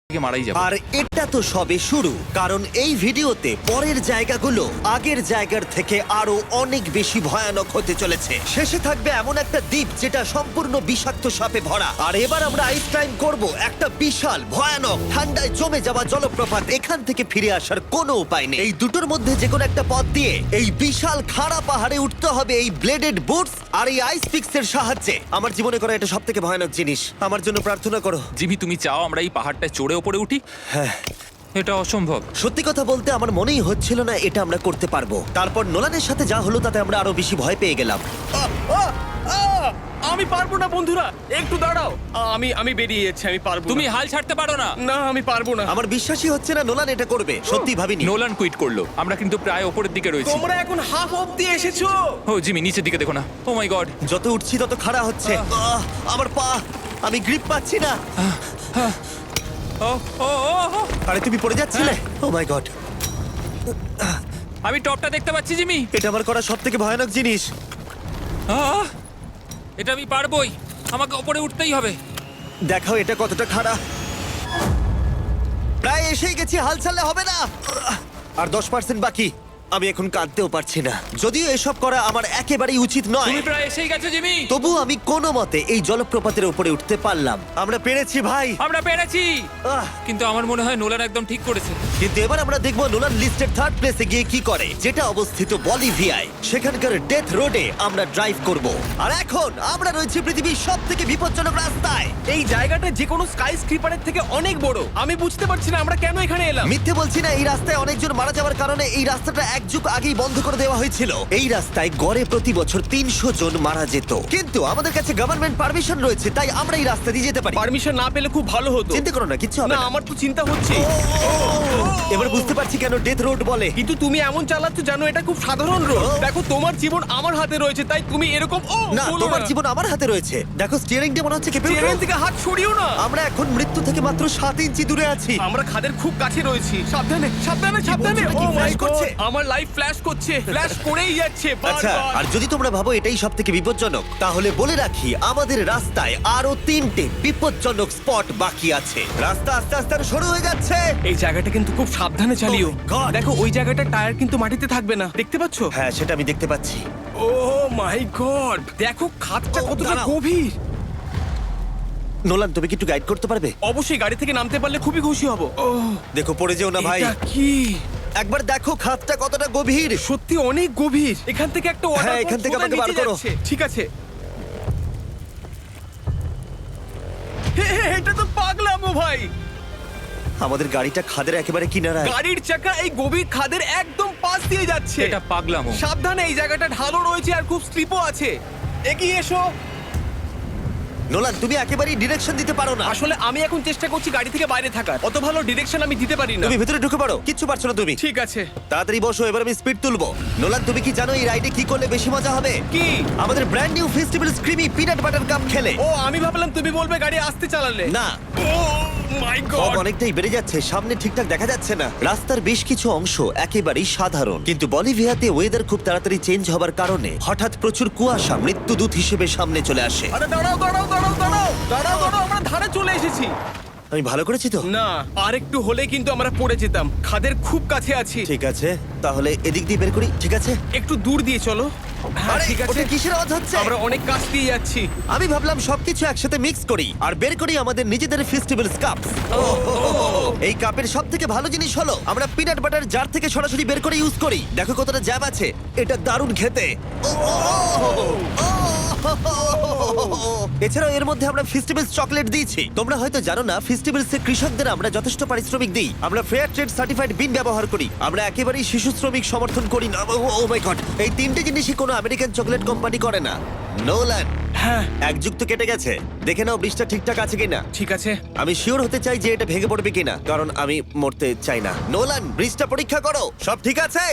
থেকে মারাই যাবে। আর এটা তো সবে শুরু, কারণ এই ভিডিওতে পরের জায়গাগুলো আগের জায়গার থেকে আরো অনেক বেশি ভয়ানক হতে চলেছে। শেষে থাকবে এমন একটা দ্বীপ যেটা সম্পূর্ণ বিষাক্ত সাপে ভরা। আর এবার আমরা আইস ক্লাইম্ব করব একটা বিশাল ভয়ানক ঠান্ডায় জমে যাওয়া জলপ্রপাত। এখান থেকে ফিরে আসার কোনো উপায় নেই। এই দুটোর মধ্যে যে কোনো একটা পথ দিয়ে এই বিশাল খাড়া পাহাড়ে উঠতে হবে এই ব্লেডেড বুটস আর এই আইস পিক্সের সাহায্যে। আমার জীবনে করা এটা সবথেকে ভয়ানক জিনিস। আমার জন্য প্রার্থনা করো। জিমি, তুমি চাও আমরা এই পাহাড়টা চড়ে ওপরে উঠি? হ্যাঁ, এটা অসম্ভব। সত্যি কথা বলতে আমার মনেই হচ্ছিল না এটা আমরা করতে পারবো। তারপর নোলানের সাথে যা হলো তাতে আমরা আরো বেশি ভয় পেয়ে গেলাম। আমি পারবো না বন্ধুরা, একটু দাঁড়াও। আমি বেরিয়ে যাচ্ছি, আমি পারবো তুমি না। হাল ছাড়তে পারো না। না, আমি পারবো না। আমার বিশ্বাসই হচ্ছে না নোলান এটা করবে। সত্যি ভাবিনি। নোলান কুইট করলো। আমরা কিন্তু প্রায় ওপরের দিকে রয়েছি। তোমরা এখন হাফ অবধি এসেছো। ও জিমি, নিচের দিকে দেখো না। ও মাই গড। যত উঠছি তত খাড়া হচ্ছে। আমার পা, আমি গ্রিপ পাচ্ছি না। ও ও ও ও। আরে তুমি পড়ে যাচ্ছিলে? ও মাই গড, আমি টপটা দেখতে পাচ্ছি জিমি। এটা আমার করা সবথেকে ভয়ানক জিনিস। আহ! এটা আমি পারবোই। আমাকে ওপরে উঠতেই হবে। দেখাও এটা কতটা খাড়া। প্রায় এসেই গেছি, হাল ছাড়লে হবে না। আর 10% বাকি। আমি এখন কাঁদতেও পারছি না। যদিও এসব করা আমার একেবারেই উচিত নয়, তুমি প্রায় এসেই গেছো জিমি। তবু আমি কোনো মতে এই জলপ্রপাতের উপরে উঠতে পারলাম। আমরা পেরেছি ভাই। আমরা পেরেছি। আহ, কিন্তু আমার মনে হয় নোলান একদম ঠিক করেছে। কিন্তু এবার আমরা দেখবো নোলান লিস্টের থার্ড প্লেসে গিয়ে কি করে, যেটা অবস্থিত বলিভিয়ায়। সেখানকার ডেথ রোডে আমরা ড্রাইভ করব। আর এখন আমরা রয়েছি পৃথিবীর সব থেকে বিপজ্জনক রাস্তায়। এই জায়গাটা যে কোনো স্কাই স্ক্রিপারের থেকে অনেক বড়। আমি বুঝতে পারছি না আমরা কেন এখানে এলাম। মিথ্যে বলছি না, এই রাস্তায় অনেকজন মারা যাওয়ার কারণে এই রাস্তাটা এক যুগ আগেই বন্ধ করে দেওয়া হয়েছিল। এই রাস্তায় গড়ে প্রতি বছর 300 জন মারা যেত, কিন্তু আমাদের কাছে গভর্নমেন্ট পারমিশন রয়েছে, তাই আমরা এই রাস্তা দিয়ে যেতে পারি। পারমিশন না পেলে খুব ভালো হতো। চিন্তা করো না, কিচ্ছু হবে না, না। আমার তো চিন্তা হচ্ছে। এবার বুঝতে পারছি কেন ডেথ রোড বলে। কিন্তু তুমি এমন চালাচ্ছ জানো এটা খুব সাধারণ রোড। ও। দেখো তোমার জীবন আমার হাতে রয়েছে, তাই তুমি এরকম না, তোমার জীবন আমার হাতে রয়েছে। দেখো স্টিয়ারিংটা মনে হচ্ছে কেঁপে উঠলো। থেকে হাত সরিও না। আমরা এখন মৃত্যু থেকে মাত্র 7 ইঞ্চি দূরে আছি। আমরা খাদের খুব কাছে রয়েছি। সাবধানে সাবধানে সাবধানে। বলছো, এটা কি ও মাই flash করছে? গড, আমার লাইফ ফ্ল্যাশ করছে, ফ্ল্যাশ করেই যাচ্ছে আচ্ছা, বারবার। আর যদি তোমরা ভাবো এটাই সব থেকে বিপজ্জনক, তাহলে বলে রাখি আমাদের রাস্তায় আরো 3টে বিপজ্জনক স্পট বাকি আছে। রাস্তা আস্তে আস্তে আরো সরু হয়ে যাচ্ছে। এই জায়গাটা কিন্তু খুব সাবধানে চালিও। Oh my God! দেখো ওই জায়গাটার টায়ার কিন্তু মাটিতে থাকবে না, দেখতে পাচ্ছো? হ্যাঁ, সেটা আমি দেখতে পাচ্ছি। ও মাই গড, দেখো খাদটা Oh, কতটা দাঁড়াও। গভীর। নোলান, তুমি কি একটু গাইড করতে পারবে? অবশ্যই, গাড়ি থেকে নামতে পারলে খুবই খুশি হব। ও দেখো পড়ে যেও না ভাই। এটা কি? একবার দেখো খাতটা কতটা গভীর। সত্যি অনেক গভীর। এখান থেকে একটা ওয়াটার হ্যাঁ, এখান থেকে আমাকে বার করো। ঠিক আছে। এটা তো পাগলামো ভাই। আমাদের গাড়িটা খাদের একেবারে কিনারায়। গাড়ির চাকা এই গভীর খাদের একদম পাশ দিয়ে যাচ্ছে। এটা পাগলামো। সাবধানে, এই জায়গাটা ঢালু রয়েছে আর খুব স্লিপও আছে। এগিয়ে এসো। নোলান, তুমি একেবারেই ডিরেকশন দিতে পারো না। আসলে আমি এখন চেষ্টা করছি গাড়ি থেকে বাইরে থাকার। অত ভালো ডিরেকশন আমি দিতে পারি না। তুমি ভেতরে ঢুকে পারো, কিচ্ছু পারছো না তুমি। ঠিক আছে। তাড়াতাড়ি বসো, এবার আমি স্পিড তুলবো। নোলান, তুমি কি জানো এই রাইডে কি করলে বেশি মজা হবে? কি? আমাদের brand new festival creamy peanut butter cup খেলে। ও, আমি ভাবলাম তুমি বলবে গাড়ি আস্তে চালালে। না, ও মাই ফগ গড। অনেকটাই বেড়ে যাচ্ছে, সামনে ঠিকঠাক দেখা যাচ্ছে না। রাস্তার বেশ কিছু অংশ একেবারেই সাধারণ, কিন্তু বলিভিয়াতে ওয়েদার খুব তাড়াতাড়ি চেঞ্জ হবার কারণে হঠাৎ প্রচুর কুয়াশা মৃত্যুদূত হিসেবে সামনে চলে আসে। আরে দাঁড়াও দাঁড়াও দাঁড়াও দাঁড়াও দাঁড়াও দাঁড়াও, আমরা ধারে চলে এসেছি। আমি ভালো করেছি তো? না, আর একটু হলে কিন্তু আমরা পড়ে যেতাম। খাদের খুব কাছে আছি। ঠিক আছে, তাহলে এদিক দিয়ে বের করি। ঠিক আছে, একটু দূর দিয়ে চলো। হ্যাঁ আরে, ঠিক আছে। ওটা কিসের আওয়াজ হচ্ছে? আমরা অনেক কাছ দিয়ে যাচ্ছি। আমি ভাবলাম সবকিছু একসাথে মিক্স করি আর বের করি আমাদের নিজেদের ফেস্টিভ্যাল কাপ। এই কাপের সব থেকে ভালো জিনিস হলো আমরা পিনাট বাটার জার থেকে সরাসরি বের করে ইউজ করি। দেখো কতটা জ্যাব আছে, এটা দারুণ খেতে। এছাড়াও এর মধ্যে আমরা ফেস্টিভ্যালস চকলেট দিয়েছি। তোমরা হয়তো জানো না, ফেস্টিভ্যালস এর কৃষকদের আমরা যথেষ্ট পারিশ্রমিক দিই। আমরা ফেয়ার ট্রেড সার্টিফাইড বিন ব্যবহার করি। আমরা একেবারেই শিশু শ্রমিক সমর্থন করি না। ও মাই গড, এই 3টে জিনিসই কোনো আমেরিকান চকলেট কোম্পানি করে না। নোলান, হ্যাঁ এক যুগ তো কেটে গেছে, দেখে নাও ব্রিজটা ঠিকঠাক আছে কিনা। ঠিক আছে। আমি শিওর হতে চাই যে এটা ভেঙে পড়বে কিনা, কারণ আমি মরতে চাই না। নোলান, ব্রিজটা পরীক্ষা করো, সব ঠিক আছে?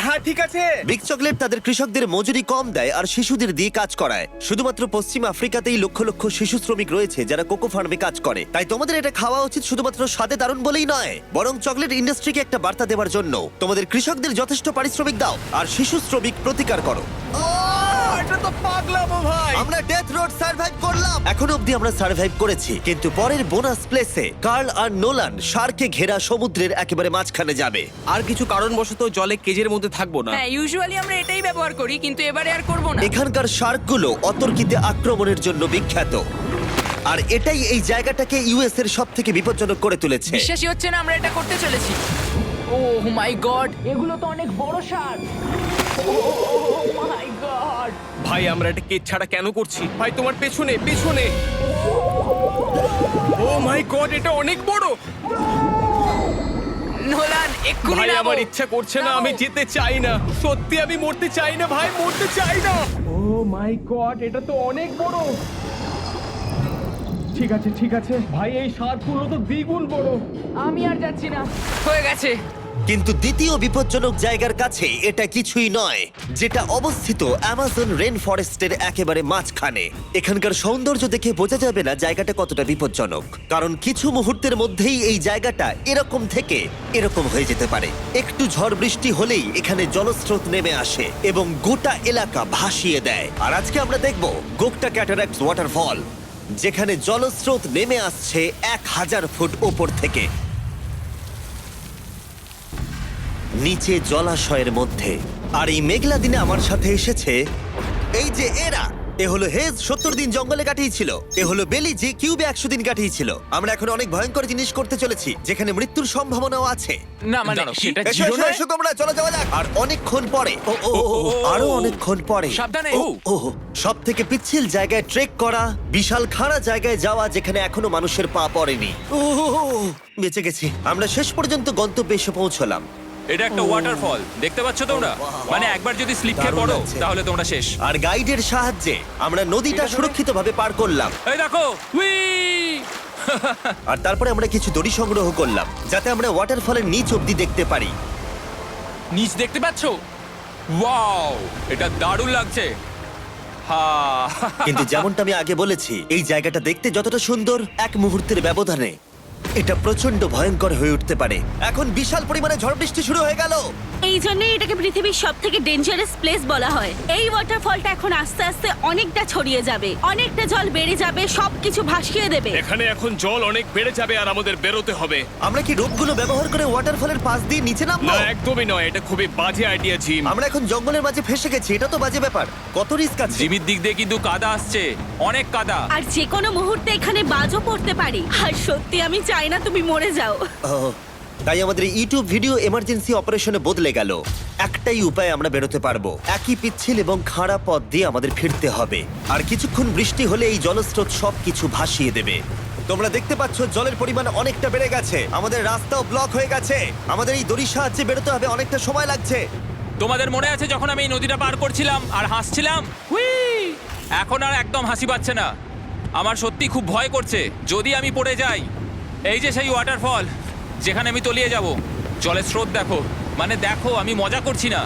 হ্যাঁ ঠিক আছে। বিগ চকলেট তাদের কৃষকদের মজুরি কম দেয় আর শিশুদের দিয়ে কাজ করায়। শুধুমাত্র পশ্চিম আফ্রিকাতেই লক্ষ লক্ষ শিশু শ্রমিক রয়েছে যারা কোকো ফার্মে কাজ করে। তাই তোমাদের এটা খাওয়া উচিত শুধুমাত্র স্বাদে দারুণ বলেই নয়, বরং চকলেট ইন্ডাস্ট্রিকে একটা বার্তা দেওয়ার জন্য। তোমাদের কৃষকদের যথেষ্ট পারিশ্রমিক দাও আর শিশু শ্রমিক প্রতিকার করো। এটা তো পাগলামো ভাই। আমরা ডেথ রোড সার্ভাইভ করলাম। এখন অবধি আমরা সার্ভাইভ করেছি, কিন্তু পরের বোনাস প্লেসে কার্ল আর নোলান শার্কে ঘেরা সমুদ্রের একেবারে মাঝখানে যাবে। আর কিছু কারণবশত জলে কেজের মধ্যে থাকবো না। হ্যাঁ ইউজুয়ালি আমরা এটাই ব্যবহার করি কিন্তু এবারে আর করব না। এখানকার শার্কগুলো অতর্কিতে আক্রমণের জন্য বিখ্যাত, আর এটাই এই জায়গাটাকে ইউএস এর সব থেকে বিপজ্জনক করে তুলেছে। বিশ্বাসই হচ্ছে না আমরা এটা করতে চলেছি। ও মাই গড, এগুলো তো অনেক বড় সার। ও মাই গড। ভাই আমরা এটা কেজ ছাড়া কেন করছি? ভাই তোমার পেছনে পেছনে। ও মাই গড, এটা অনেক বড়। নোলান এক্ষুনি ভাই নামো। আমার ইচ্ছা করছে না, আমি যেতে চাই না। সত্যি আমি মরতে চাই না ভাই, মরতে চাই না। ও মাই গড, এটা তো অনেক বড়। ঠিক আছে ঠিক আছে ভাই, এই শার্কগুলো তো দ্বিগুণ বড়। আমি আর যাচ্ছি না, হয়ে গেছে। কিন্তু দ্বিতীয় বিপজ্জনক জায়গার কাছে এটা কিছুই নয়, যেটা অবস্থিত অ্যামাজন রেন ফরেস্টের একেবারে মাঝখানে। এখানকার সৌন্দর্য দেখে বোঝা যাবে না জায়গাটা কতটা বিপজ্জনক, কারণ কিছু মুহূর্তের মধ্যেই এই জায়গাটা এরকম থেকে এরকম হয়ে যেতে পারে। একটু ঝড় বৃষ্টি হলেই এখানে জলস্রোত নেমে আসে এবং গোটা এলাকা ভাসিয়ে দেয়। আর আজকে আমরা দেখব গোকটা ক্যাটারাক্টস ওয়াটারফল, যেখানে জলস্রোত নেমে আসছে 1000 ফুট ওপর থেকে নিচে জলাশয়ের মধ্যে। আর এই মেঘলা দিনে আমার সাথে এসেছে এই যে এরা। এ হলো হেজ, 70 দিন জঙ্গলে কাটিয়েছিল। এ হলো বেলি, যে কিউবে 100 দিন কাটিয়েছিল। আমরা এখন অনেক ভয়ঙ্কর জিনিস করতে চলেছি, যেখানে মৃত্যুর সম্ভাবনাও আছে। না মানে সেটা এসো, জিরো এসো, নয়। এসো তোমরা, চলো যাওয়া যাক। আর অনেকক্ষণ পরে আরো অনেকক্ষণ পরে সাবধানে। সব থেকে পিচ্ছিল জায়গায় ট্রেক করা, বিশাল খাড়া জায়গায় যাওয়া যেখানে এখনো মানুষের পা পড়েনি। বেঁচে গেছি। আমরা শেষ পর্যন্ত গন্তব্যে এসে পৌঁছলাম। এটা একটা ওয়াটারফল, দেখতে পাচ্ছ তোমরা? মানে একবার যদি স্লিপ খেয়ে দারুণ পড়ো লাগছে। তাহলে তোমরা শেষ। আর গাইডের সাহায্যে আমরা নদীটা সুরক্ষিতভাবে পার করলাম। এই দেখো, উই! আর তারপরে আমরা কিছু দড়ি সংগ্রহ করলাম, যাতে আমরা ওয়াটারফলের নিচ অব্দি দেখতে পারি। নিচ দেখতে পাচ্ছো? ওয়াও, এটা দারুণ লাগছে। হা কিন্তু যেমনটা আমি আগে বলেছি, এই জায়গাটা দেখতে যতটা সুন্দর, এক মুহূর্তের ব্যবধানে এটা প্রচন্ড ভয়ঙ্কর হয়ে উঠতে পারে। এখন বিশাল পরিমাণে ঝড় বৃষ্টি শুরু হয়ে গেল। এই জন্যই এটাকে পৃথিবীর সব থেকে ডেঞ্জারাস প্লেস বলা হয়। এই ওয়াটারফলটা এখন আস্তে আস্তে অনেকটা ছড়িয়ে যাবে, অনেকটা জল বেড়ে যাবে, সবকিছু ভাসিয়ে দেবে। এখানে এখন জল অনেক বেড়ে যাবে আর আমাদের বেরোতে হবে। আমরা কি রোপগুলো ব্যবহার করে ওয়াটারফলের পাশ দিয়ে নিচে নামবো? না একদমই নয়, এটা খুবই বাজে আইডিয়া জিম। আমরা এখন জঙ্গলের মাঝে ফেসে গেছি, এটা তো বাজে ব্যাপার। কত রিস্ক আছে। জিমির দিক দিয়ে কিন্তু কাদা আসছে, অনেক কাদা। আর যে কোনো মুহূর্তে এখানে বাজও পড়তে পারি। আর সত্যি আমি চাই না তুমি মরে যাও। তাই আমাদের ইউটিউব ভিডিও এমার্জেন্সি অপারেশনে বদলে গেল। একটাই উপায় আমরা বেরোতে পারবো, একই পিচ্ছিল এবং খাড়া পথ দিয়ে আমাদের ফিরতে হবে। আর কিছুক্ষণ বৃষ্টি হলে এই জলস্রোত সবকিছু ভাসিয়ে দেবে। তোমরা দেখতে পাচ্ছ জলের পরিমাণ অনেকটা বেড়ে গেছে, আমাদের রাস্তাও ব্লক হয়ে গেছে। আমাদের এই দড়ির সাহায্যে বেরোতে হবে, অনেকটা সময় লাগছে। তোমাদের মনে আছে যখন আমি এই নদীটা পার করছিলাম আর হাসছিলাম? হুই! এখন আর একদম হাসি পাচ্ছে না। আমার সত্যি খুব ভয় করছে যদি আমি পড়ে যাই। এই যে সেই ওয়াটারফল যেখানে আমি তলিয়ে যাব। জলের স্রোত দেখো, মানে দেখো, আমি মজা করছি না।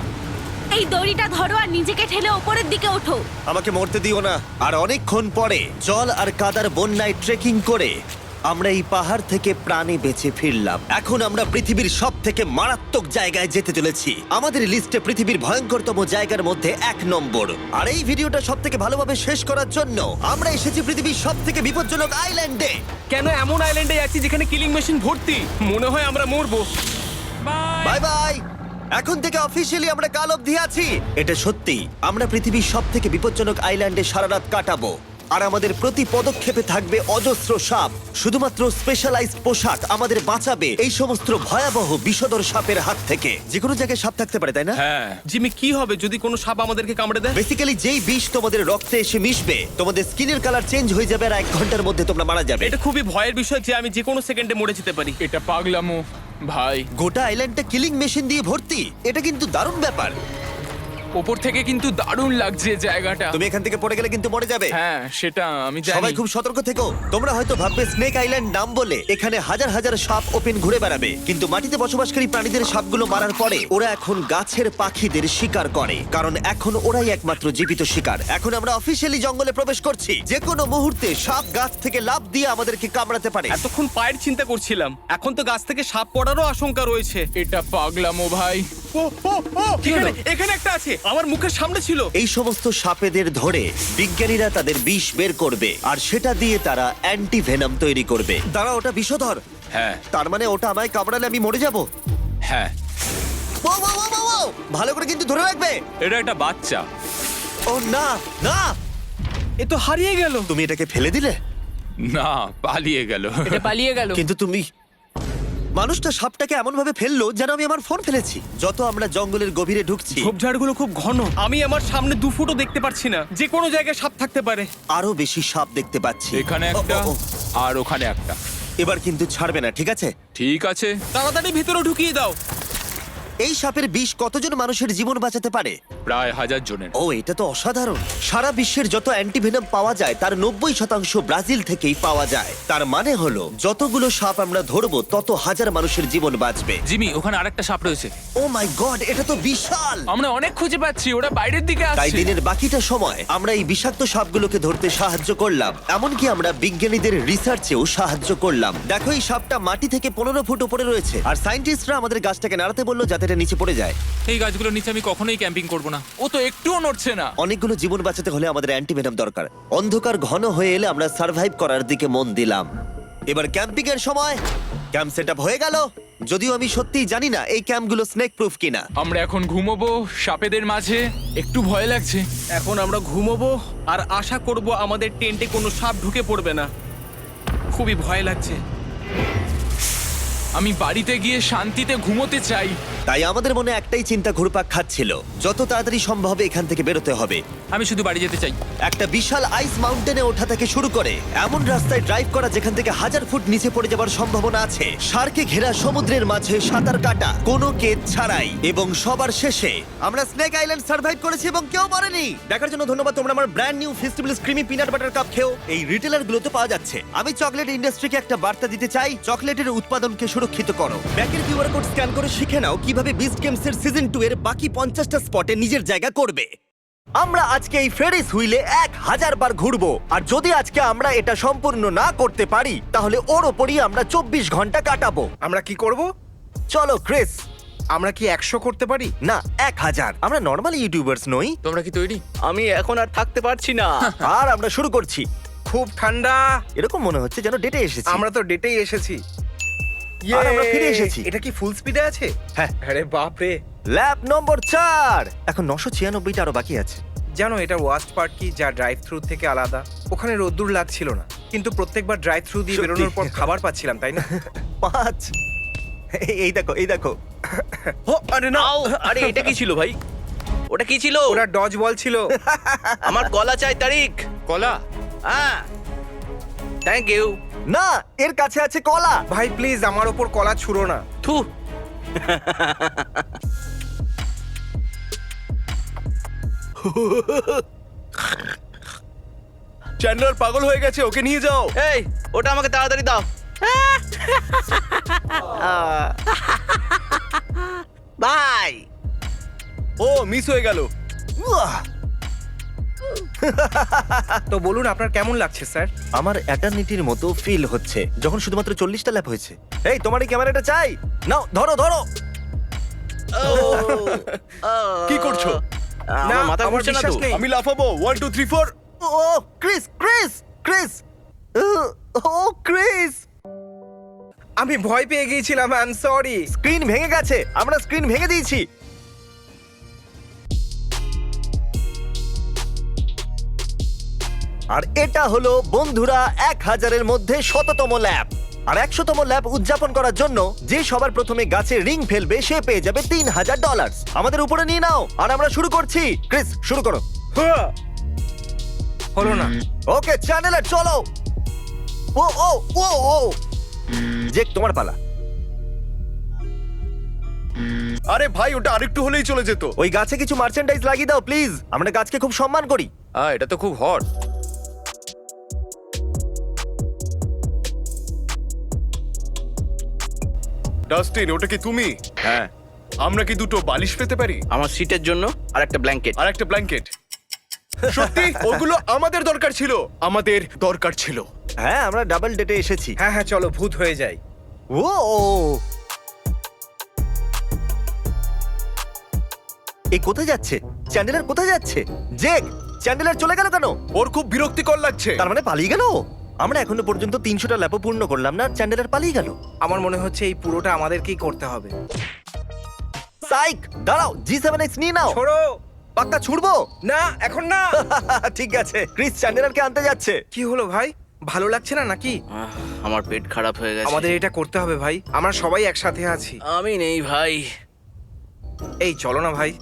এই দড়িটা ধরো আর নিজেকে ঠেলে ওপরের দিকে ওঠো। আমাকে মরতে দিও না। আর অনেকক্ষণ পরে জল আর কাদার বন্যায় ট্রেকিং করে আমরা এই পাহাড় থেকে প্রাণে বেঁচে ফিরলাম। এখন আমরা পৃথিবীর সব থেকে মারাত্মক জায়গায় যেতে চলেছি। আমাদের লিস্টে পৃথিবীর ভয়ঙ্করতম জায়গার মধ্যে 1 নম্বর। আর এই ভিডিওটা সব থেকে ভালোভাবে শেষ করার জন্য আমরা এসেছি পৃথিবীর সব থেকে বিপজ্জনক আইল্যান্ডে। কেন এমন আইল্যান্ডে আছি যেখানে কিলিং মেশিন ভর্তি? মনে হয় আমরা মরবো। বাই। Bye bye. এখন থেকে অফিসিয়ালি আমরা কাল অবধি আছি। এটা সত্যি, আমরা পৃথিবীর সব থেকে বিপজ্জনক আইল্যান্ডে সারা রাত কাটাবো। আর আমাদের প্রতি পদক্ষেপে থাকবে অজস্র সাপ। শুধুমাত্র স্পেশালাইজড পোশাক আমাদের বাঁচাবে এই সমস্ত ভয়াবহ বিষধর সাপের হাত থেকে। যে কোনো জায়গায় সাপ থাকতে পারে, তাই না? হ্যাঁ, জিমি কি হবে যদি কোনো সাপ আমাদেরকে কামড়ে দেয়? বেসিক্যালি যেই বিষ তোমাদের রক্তে এসে মিশবে, তোমাদের স্কিনের কালার চেঞ্জ হয়ে যাবে আর 1 ঘন্টার মধ্যে তোমরা মারা যাবে। এটা খুবই ভয়ের বিষয় যে আমি যে কোনো সেকেন্ডে মরে যেতে পারি। এটা পাগলামো ভাই। গোটা আইল্যান্ডটা কিলিং মেশিন দিয়ে ভর্তি। এটা কিন্তু দারুণ ব্যাপার। ওপর থেকে কিন্তু দারুণ লাগছে জায়গাটা। তুমি এখান থেকে পড়ে গেলে কিন্তু মরে যাবে। হ্যাঁ সেটা আমি সবাই জানি। খুব সতর্ক থেকো। তোমরা হয়তো ভাববে স্নেক আইল্যান্ড নাম বলে এখানে হাজার হাজার সাপ ওপেন ঘুরে বেড়াবে, কিন্তু মাটিতে বসবাসকারী প্রাণীদের সাপগুলো মারার পরে ওরা এখন গাছের পাখিদের শিকার করে, কারণ এখন ওরাই একমাত্র জীবিত শিকার। এখন আমরা অফিসিয়ালি জঙ্গলে প্রবেশ করছি। যে কোনো মুহূর্তে সাপ গাছ থেকে লাফ দিয়ে আমাদেরকে কামড়াতে পারে। এতক্ষণ পায়ের চিন্তা করছিলাম, এখন তো গাছ থেকে সাপ পড়ারও আশঙ্কা রয়েছে। এটা পাগলামো ভাই। ও ও ও, এখানে এখানে একটা আছে। আমার মুখের সামনে ছিল। এই সমস্ত সাপেদের ধরে বিজ্ঞানীরা তাদের বিষ বের করবে আর সেটা দিয়ে তারা অ্যান্টিভেনাম তৈরি করবে। দাঁড়া, ওটা বিষধর। হ্যাঁ তার মানে ওটা আমায় কামড়ালে আমি মরে যাব? হ্যাঁ, ভালো করে কিন্তু ধরে রাখবে। এটা একটা বাচ্চা। ও না না, এ তো হারিয়ে গেল। তুমি এটাকে ফেলে দিলে? না, পালিয়ে গেল। এটা পালিয়ে গেল। কিন্তু তুমি, মানুষটা সাপটাকে এমন ভাবে ফেললো যেন আমি আমার ফোন ফেলেছি। যত আমরা জঙ্গলের গভীরে ঢুকছি ঝোপঝাড়গুলো খুব ঘন, আমি আমার সামনে 2 ফুটও দেখতে পারছি না। যে কোনো জায়গায় সাপ থাকতে পারে। আরো বেশি সাপ দেখতে পাচ্ছি। এখানে ও, একটা ও, ও, আর ওখানে একটা। এবার কিন্তু ছাড়বে না, ঠিক আছে? ঠিক আছে, তাড়াতাড়ি ভিতরে ঢুকিয়ে দাও। এই সাপের বিষ কতজন মানুষের জীবন বাঁচাতে পারে? প্রায় 1000 জনের। ও, এটা তো অসাধারণ। সারা বিশ্বের যত অ্যান্টিভেনাম পাওয়া যায় তার 90% ব্রাজিল থেকেই পাওয়া যায়। তার মানে হলো যতগুলো সাপ আমরা ধরবো তত হাজার মানুষের জীবন বাঁচবে। জিমি, ওখানে আরেকটা সাপ রয়েছে। ও মাই গড, এটা তো বিশাল! আমরা অনেক খুঁজে পাচ্ছি, ওরা বাইরের দিকে তাই আসছে। দিনের বাকিটা সময় আমরা এই বিষাক্ত সাপগুলোকে ধরতে সাহায্য করলাম। এমনকি আমরা বিজ্ঞানীদের রিসার্চেও সাহায্য করলাম। দেখো, এই সাপটা মাটি থেকে 15 ফুট উপরে রয়েছে, আর সায়েন্টিস্টরা আমাদের গাছটাকে নাড়াতে বললো যাতে এটা নিচে পড়ে যায়। এই গাছগুলোর নিচে আমি কখনোই ক্যাম্পিং করব না। ও তো একটুও নড়ছে না। অনেকগুলো জীবন বাঁচাতে হলে আমাদের অ্যান্টিভেনাম দরকার। অন্ধকার ঘন হয়ে এলে আমরা সার্ভাইভ করার দিকে মন দিলাম। এবার ক্যাম্পিং এর সময়। ক্যাম্প সেটআপ হয়ে গেল, যদিও আমি সত্যিই জানি না এই ক্যাম্পগুলো স্নেক প্রুফ কিনা। আমরা এখন ঘুমোবো সাপেদের মাঝে। একটু ভয় লাগছে। এখন আমরা ঘুমোবো আর আশা করব আমাদের টেন্টে কোনো সাপ ঢুকে পড়বে না। খুবই ভয় লাগছে। আমি বাড়িতে গিয়ে শান্তিতে ঘুমোতে চাই। তাই আমাদের মনে একটাই চিন্তা ঘুরপাক খাচ্ছিল, যত তাড়াতাড়ি সম্ভব এখান থেকে বেরোতে হবে। আমি শুধু বাড়ি যেতে চাই। একটা বিশাল আইস মাউন্টেনে ওঠা থেকে শুরু করে এমন রাস্তায় ড্রাইভ করা যেখান থেকে 1000 ফুট নিচে পড়ে যাওয়ার সম্ভাবনা আছে, শার্কে ঘেরা সমুদ্রের মাঝে সাঁতার কাটা কোনো কেদ ছাড়াই, এবং সবার শেষে আমরা স্নেক আইল্যান্ড সার্ভাইভ করেছি এবং কেউ মরেনি। দেখার জন্য ধন্যবাদ। তোমরা আমার brand new festival creamy peanut butter cup খেও। এই রিটেলার গুলোতে পাওয়া যাচ্ছে। আমি চকলেট ইন্ডাস্ট্রিকে একটা বার্তা দিতে চাই, চকলেটের উৎপাদনকে সুরক্ষিত করো। ব্যাকের কিউআর কোড স্ক্যান করে শিখে নাও কিভাবে বিস্ট গেমসের সিজন 2 এর বাকি 50টা স্পটে নিজের জায়গা করবে। আমরা আজকে এই ফেরিস হুইলে 1000 বার ঘুরবো, আর যদি আজকে আমরা এটা সম্পূর্ণ না করতে পারি তাহলে ওর ওপরই আমরা 24 ঘন্টা কাটাবো। আমরা কি করব? চলো ক্রিস। আমরা কি 100 করতে পারি? না, 1000। আমরা নর্মাল ইউটিউবার্স নই। তোমরা কি তৈরি? আমি এখন আর থাকতে পারছি না। আর আমরা শুরু করছি। খুব ঠান্ডা। এরকম মনে হচ্ছে যেন ডেটে এসেছি। আমরা তো ডেটেই এসেছি। আর আমরা ফিরে এসেছি। এটা কি ফুল স্পিডে আছে? হ্যাঁ। আরে বাপ রে। ল্যাব নম্বর 4। এখন 996টা আরো বাকি আছে। জানো এটা ওয়াস্ট পার্ট কি, যা ড্রাইভ থ্রু থেকে আলাদা? ওখানে রোদ্দুর লাগছিল না, কিন্তু প্রত্যেকবার ড্রাইভ থ্রু দিয়ে সত্যি। বেরোনোর পর খাবার পাচ্ছিলাম, তাই না? 5। এই দেখো, এই দেখো। ও আরে না, আরে এটা কি ছিল ভাই? ওটা কি ছিল? ওরা ডজ বল ছিল। আমার কলা চাই তারিক। কলা? হ্যাঁ, থ্যাংক ইউ। না, এর কাছে আছে কলা। ভাই প্লিজ আমার ওপর কলা ছুঁড়ো না। থু। চ্যান্ডলার পাগল হয়ে গেছে, ওকে নিয়ে যাও। এই, ওটা আমাকে তাড়াতাড়ি দাও। বাই। ও মিস হয়ে গেল। উয়াহ! তো বলুন আপনার কেমন লাগছে স্যার? আমার এটার্নিটির মতো ফিল হচ্ছে যখন শুধুমাত্র 40টা ল্যাপ হয়েছে। এই, তোমার এই ক্যামেরাটা চাই। নাও, ধরো ধরো। কি করছো? আমার মাথা আমার ঘুরছে না বিশ্বাস তো। নেই। আমি লাফাবো। 1 2 3 4। ও ক্রিস, ক্রিস, ক্রিস। ও ক্রিস, আমি ভয় পেয়ে গিয়েছিলাম, আই এম সরি। স্ক্রিন ভেঙে গেছে। আমরা স্ক্রিন ভেঙে দিয়েছি। আর এটা হলো বন্ধুরা 1000-এর মধ্যে 100তম ল্যাব। আর 100তম ল্যাব উদযাপন করার জন্য যে সবার প্রথমে গাছে রিং ফেলবে সে পেয়ে যাবে $3000। আমাদের উপরে নিয়ে নাও, আর আমরা শুরু করছি। ক্রিস, শুরু করো। হলো না। ওকে চ্যানেলে চলো। ও ও ও ও জেক, তোমার পালা। আরে ভাই, ওটা আরেকটু হলেই চলে যেত। ওই গাছে কিছু মার্চেন্ডাইজ লাগিয়ে দাও প্লিজ। আমরা গাছকে খুব সম্মান করি। এটা তো খুব হট। ডাস্টিন, ওটা কি তুমি? হ্যাঁ, আমরা কি দুটো বালিশ পেতে পারি? আমার সিটের জন্য আর একটা ব্ল্যাঙ্কেট। আর একটা ব্ল্যাঙ্কেট। সত্যি ওগুলো আমাদের দরকার ছিল। আমাদের দরকার ছিল। হ্যাঁ, আমরা ডাবল ডেটে এসেছি। হ্যাঁ হ্যাঁ, চলো ভূত হয়ে যাই। ও এই কোথায় যাচ্ছে? চ্যান্ডেলার কোথায় যাচ্ছে? জেক, চ্যান্ডেলার চলে গেল কেন? ওর খুব বিরক্তিকর লাগছে। তার মানে পালিয়ে গেল ও? আমরা এখনো পর্যন্ত 300টা ল্যাপও পূর্ণ করলাম না, চ্যান্ডেলার পালিয়ে গেল। আমার মনে হচ্ছে এই পুরোটা আমাদেরকেই করতে হবে। সাইক, দাঁড়াও, G7X নিয়ে নাও। ছোড়ো। পাক্কা ছুড়বো? না, এখন না। ঠিক আছে, ক্রিস চ্যান্ডেলারকে আনতে যাচ্ছে। কি হলো ভাই, ভালো লাগছে না নাকি? আমার পেট খারাপ হয়ে গেছে। আমাদের এটা করতে হবে ভাই, আমরা সবাই একসাথে আছি। আমি নেই ভাই। এই চলো না ভাই,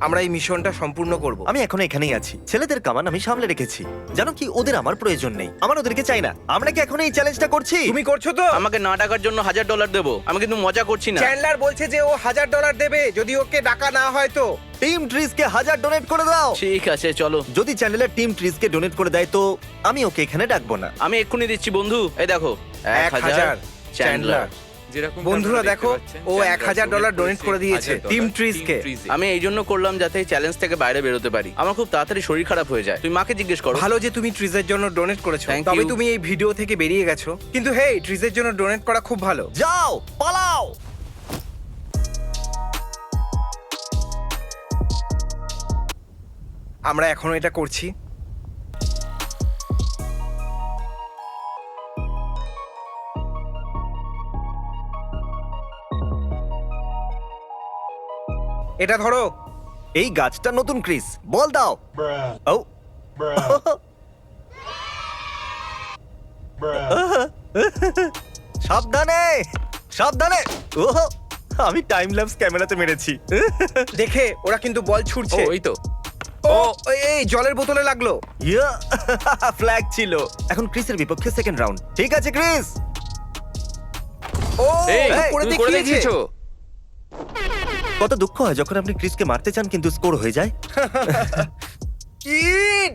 আমরা এই মিশনটা সম্পূর্ণ করব। আমি এখনো এখানেই আছি, ছেলেদের কামান আমি সামলে রেখেছি। জানো কি, ওদের আমার প্রয়োজন নেই, আমার ওদেরকে চাই না। আমরা কি এখন এই চ্যালেঞ্জটা করছি? তুমি করছো তো? আমাকে না ডাকার জন্য $1000 দেবো। আমি কিন্তু মজা করছি না। চ্যান্ডলার বলছে যে ও $1000 দেবে যদি ওকে ডাকা না হয় তো। টিম ট্রিজকে 1000 ডোনেট করে দাও। ঠিক আছে চলো। যদি চ্যান্ডেলার টিম ট্রিজকে ডোনেট করে দেয় তো আমি ওকে এখানে ডাকবো না। আমি এক্ষুনি দিচ্ছি বন্ধু। এই দেখো 1000 চ্যান্ডলার। যেরকম বন্ধুরা দেখো, ও $1000 ডোনেট করে দিয়েছে টিম ট্রিজকে। আমি এই জন্য করলাম যাতে এই চ্যালেঞ্জ থেকে বাইরে বেরোতে পারি। আমার খুব তাড়াতাড়ি শরীর খারাপ হয়ে যায়। তুই মাকে জিজ্ঞেস করো। ভালো যে তুমি ট্রিজের জন্য ডোনেট করেছো, Thank তবে you. তুমি এই ভিডিও থেকে বেরিয়ে গেছো। কিন্তু হেই, ট্রিজের জন্য ডোনেট করা খুব ভালো। যাও, পালাও। আমরা এখনো এটা করছি। এটা ধরো। এই গাছটা নতুন, ক্রিস, বল দাও। ও সাবধানে, সাবধানে। ওহ, আমি টাইম ল্যাপস ক্যামেরাতে মেরেছি। দেখে ওরা কিন্তু বল ছুটছে। ওই তো। ও এই জলের বোতলে লাগলো। ফ্ল্যাগ ছিল। এখন ক্রিসের বিপক্ষে সেকেন্ড রাউন্ড। ঠিক আছে ক্রিস। ও এই করে তুমি করে দেখিয়েছে। দেখিয়েছো। কত দুঃখ হয় যখন আপনি ক্রিসকে মারতে চান কিন্তু স্কোর হয়ে যায়। কিট!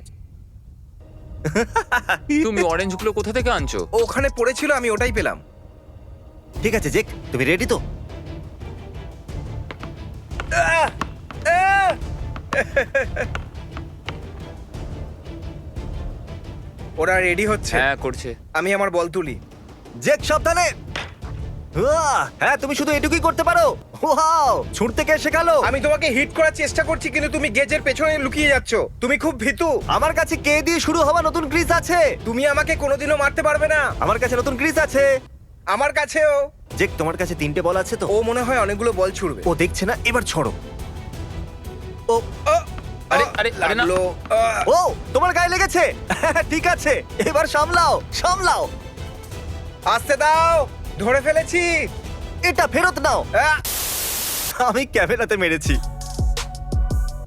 তুমি অরেঞ্জ গুলো কোথা থেকে আনছো? ও ওখানে পড়েছিল, আমি ওটাই পেলাম। ঠিক আছে জেক, তুমি রেডি তো? আহ! আহ! ওরা রেডি হচ্ছে। হ্যাঁ করছে। আমি আমার বল তুলি। জেক সাবধানে। হ্যাঁ, তুমি শুধু এটুকুই করতে পারো। ওয়াও, ছুটতে কে শেখালো? আমি তোমাকে হিট করার চেষ্টা করছি কিন্তু তুমি গেজের পেছনে লুকিয়ে যাচ্ছ। তুমি খুব ভীতু। আমার কাছে কে দিয়ে শুরু হওয়া নতুন ক্রিস আছে। তুমি আমাকে কোনোদিনও মারতে পারবে না। আমার কাছে নতুন ক্রিস আছে। আমার কাছেও। জেক, তোমার কাছে 3টে বল আছে তো? ও মনে হয় অনেকগুলো বল ছুড়বে। ও দেখছে না, এবার ছড়ো। ও ও, আরে, আরে, আরে না। লাগলো। ও, তোমার গায়ে লেগেছে। ঠিক আছে, এবার সামলাও, সামলাও। আসতে দাও, ধরে ফেলেছি। এটা ফেরত নাও। আহ! আমি ক্যামেরাতে মেরেছি।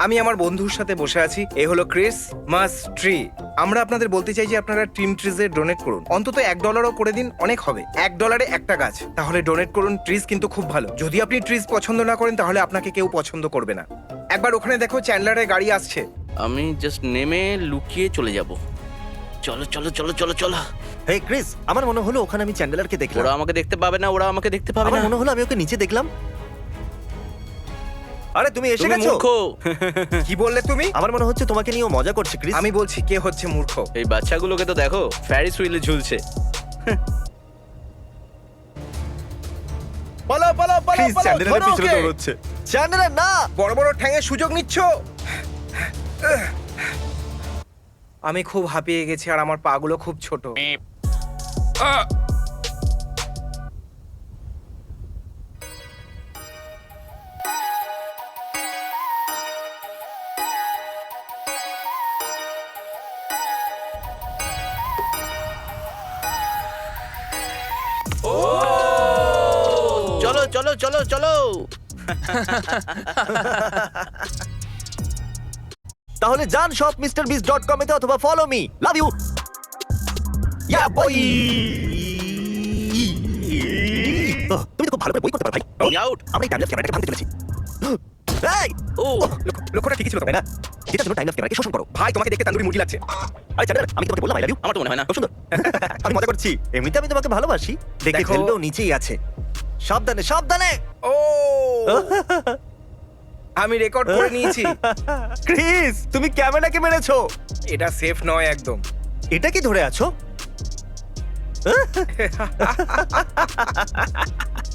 আমি আমার বন্ধুর সাথে বসে আছি। এ হলো ক্রিস মাস ট্রি। আমরা আপনাদের বলতে চাই যে আপনারা টিম ট্রিজে ডোনেট করুন। অন্তত $1 করে দিন, অনেক হবে। $1 একটা গাছ। তাহলে ডোনেট করুন। ট্রিজ কিন্তু খুব ভালো। যদি আপনি ট্রিজ পছন্দ না করেন তাহলে আপনাকে কেউ পছন্দ করবে না। একবার ওখানে দেখো, চ্যান্ডলারের গাড়ি আসছে। আমি জাস্ট নেমে লুকিয়ে চলে যাব। চলো চলো চলো চলো চলো। হেই ক্রিস, আমার মনে হলো ওখানে আমি চ্যান্ডেলারকে দেখলাম। ওরা আমাকে দেখতে পাবে না, ওরা আমাকে দেখতে পাবে আমার না। মনে হলো আমি ওকে নিচে দেখলাম। আরে তুমি এসে তুমি গেছো। মূর্খ। কি বললে তুমি? আমার মনে হচ্ছে তোমাকে নিয়ে ও মজা করছে ক্রিস। আমি বলছি কে হচ্ছে মূর্খ। এই বাচ্চাগুলোকে তো দেখো, ফ্যারিস হুইলে ঝুলছে। পালাও পালাও পালাও ক্রিস পালাও, চ্যান্ডেলারের ধরো পিছনে ওকে। দৌড়চ্ছে। চ্যান্ডেলার না। বড় বড় ঠ্যাঙের সুযোগ নিচ্ছ। আমি খুব হাঁপিয়ে গেছি আর আমার পাগুলো খুব ছোট। চলো চলো চলো চলো। তাহলে যান shopmrbeast.com এতে অথবা follow me. Love you. Yeah boy. তুমি তো খুব ভালো করে বই করতে পারো ভাই। আমি আউট। আমরা এই টাইম ল্যাপস ক্যামেরাটাকে ভাঙতে চলেছি। এই, ও লক্ষ্যটা ঠিকই ছিল তো। তাই না? এটার জন্য টাইম ল্যাপস ক্যামেরাকে শোষণ করো। ভাই তোমাকে দেখতে তান্দুরি মুরগি লাগছে। আরে চ্যান্ডেলার, আমি তোমাকে বললাম আই লাভ ইউ। আমার তো মনে হয় না। খুব সুন্দর। আমি মজা করছি। এমনিতে আমি তোমাকে ভালোবাসি। দেখে দেখো। ফেলবেও নিচেই আছে। সাবধানে, সাবধানে। ও আমি রেকর্ড করে নিয়েছি। ক্রিস, তুমি ক্যামেরাকে মেরেছো। এটা সেফ নয় একদম। এটা কি ধরে আছো?